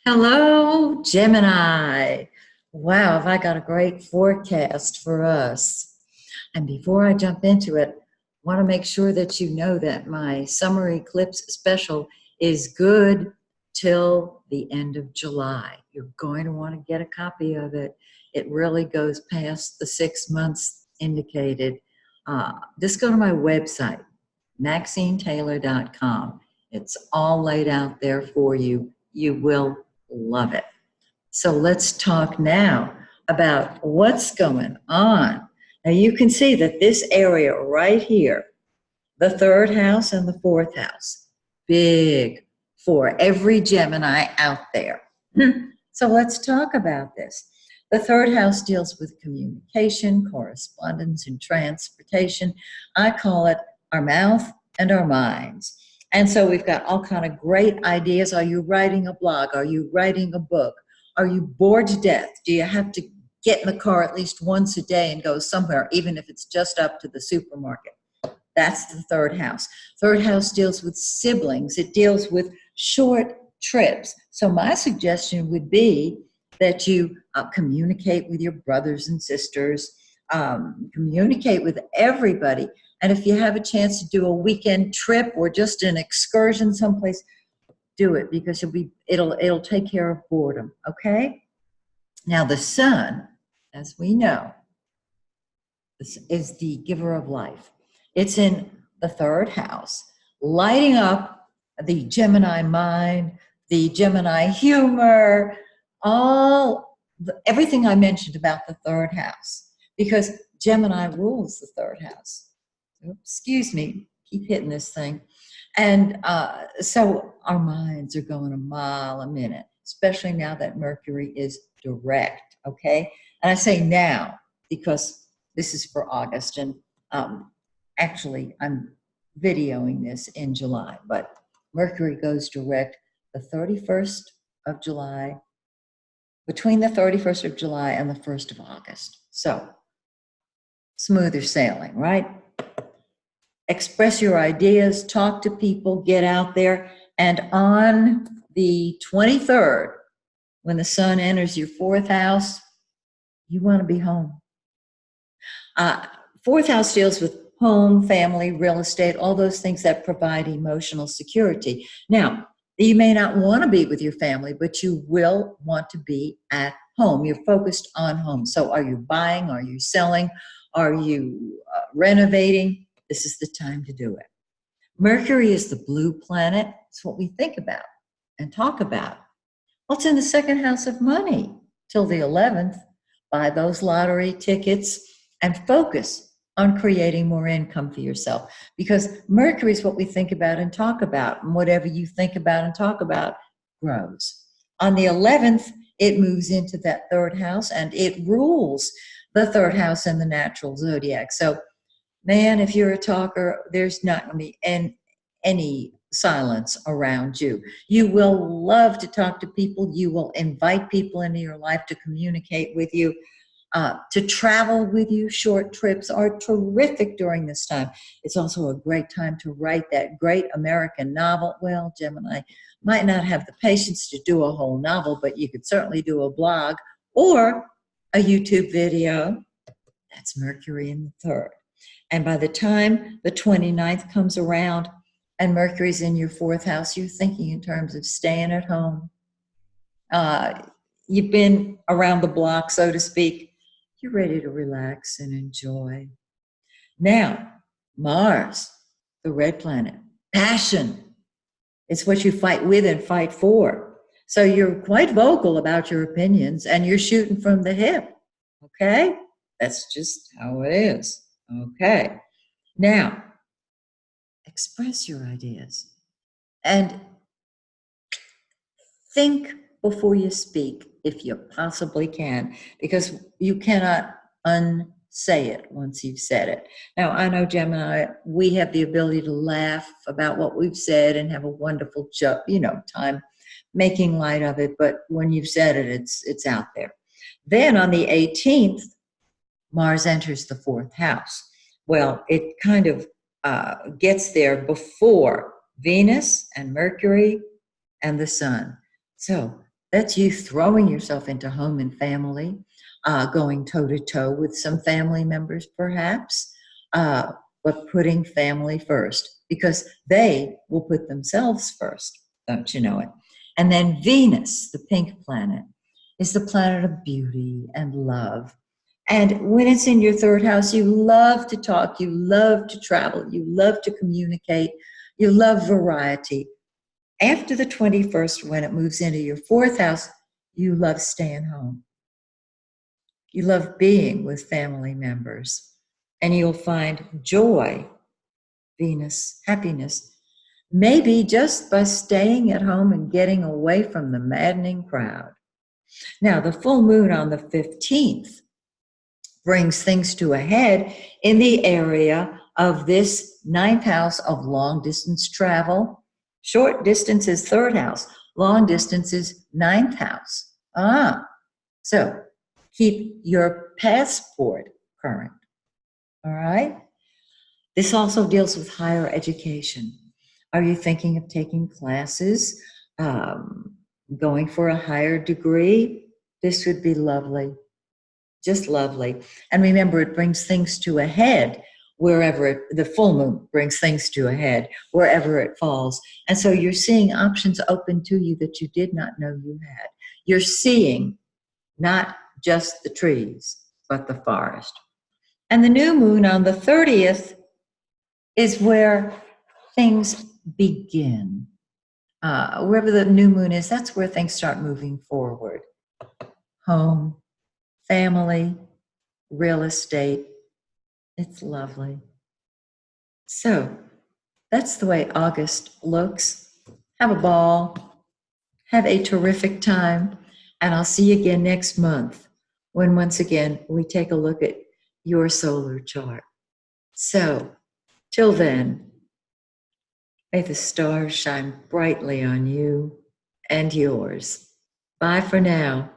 Hello, Gemini. Wow, have I got a great forecast for us. And before I jump into it, I want to make sure that you know that my summer eclipse special is good till the end of July. You're going to want to get a copy of it. It really goes past the 6 months indicated. Just go to my website, MaxineTaylor.com. It's all laid out there for you. You will love it. So let's talk now about what's going on. Now you can see that this area right here, the third house and the fourth house, big for every Gemini out there. So let's talk about this. The third house deals with communication, correspondence, and transportation. I call it our mouth and our minds. And so we've got all kind of great ideas. Are you writing a blog? Are you writing a book? Are you bored to death? Do you have to get in the car at least once a day and go somewhere, even if it's just up to the supermarket? That's the third house. Third house deals with siblings. It deals with short trips. So my suggestion would be that you communicate with your brothers and sisters, communicate with everybody. And if you have a chance to do a weekend trip or just an excursion someplace, do it because it'll take care of boredom, okay? Now the sun, as we know, is the giver of life. It's in the third house, lighting up the Gemini mind, the Gemini humor, everything I mentioned about the third house, because Gemini rules the third house. Excuse me, keep hitting this thing. And so our minds are going a mile a minute, especially now that Mercury is direct, okay? And I say now because this is for August, and actually I'm videoing this in July, but Mercury goes direct the 31st of July, between the 31st of July and the 1st of August. So smoother sailing, right? Express your ideas, talk to people, get out there. And on the 23rd, when the sun enters your fourth house, you want to be home. Fourth house deals with home, family, real estate, all those things that provide emotional security. Now, you may not want to be with your family, but you will want to be at home. You're focused on home. So are you buying? Are you selling? Are you renovating? This is the time to do it. Mercury is the blue planet. It's what we think about and talk about. What's in the second house of money till the 11th? Buy those lottery tickets and focus on creating more income for yourself, because Mercury is what we think about and talk about, and whatever you think about and talk about grows. On the 11th, it moves into that third house and it rules the third house in the natural zodiac. So man, if you're a talker, there's not going to be any silence around you. You will love to talk to people. You will invite people into your life to communicate with you, to travel with you. Short trips are terrific during this time. It's also a great time to write that great American novel. Well, Gemini might not have the patience to do a whole novel, but you could certainly do a blog or a YouTube video. That's Mercury in the third. And by the time the 29th comes around and Mercury's in your fourth house, you're thinking in terms of staying at home. You've been around the block, so to speak. You're ready to relax and enjoy. Now, Mars, the red planet, passion. It's what you fight with and fight for. So you're quite vocal about your opinions and you're shooting from the hip, okay? That's just how it is. Okay, now express your ideas and think before you speak if you possibly can, because you cannot unsay it once you've said it. Now, I know Gemini, we have the ability to laugh about what we've said and have a wonderful time making light of it, but when you've said it, it's out there. Then on the 18th, Mars enters the fourth house. Well, it kind of gets there before Venus and Mercury and the sun. So That's you throwing yourself into home and family, going toe to toe with some family members, perhaps, but putting family first because they will put themselves first. Don't you know it? And then Venus, the pink planet, is the planet of beauty and love. And when it's in your third house, you love to talk, you love to travel, you love to communicate, you love variety. After the 21st, when it moves into your fourth house, you love staying home. You love being with family members. And you'll find joy, Venus, happiness, maybe just by staying at home and getting away from the maddening crowd. Now, the full moon on the 15th brings things to a head in the area of this ninth house of long distance travel. Short distance is third house, long distance is ninth house. So keep your passport current. All right. This also deals with higher education. Are you thinking of taking classes, going for a higher degree? This would be lovely. Just lovely. And remember, it brings things to a head wherever the full moon brings things to a head, wherever it falls. And so you're seeing options open to you that you did not know you had. You're seeing not just the trees, but the forest. And the new moon on the 30th is where things begin. Wherever the new moon is, that's where things start moving forward. Home, family, real estate. It's lovely. So that's the way August looks. Have a ball. Have a terrific time. And I'll see you again next month when once again we take a look at your solar chart. So till then, may the stars shine brightly on you and yours. Bye for now.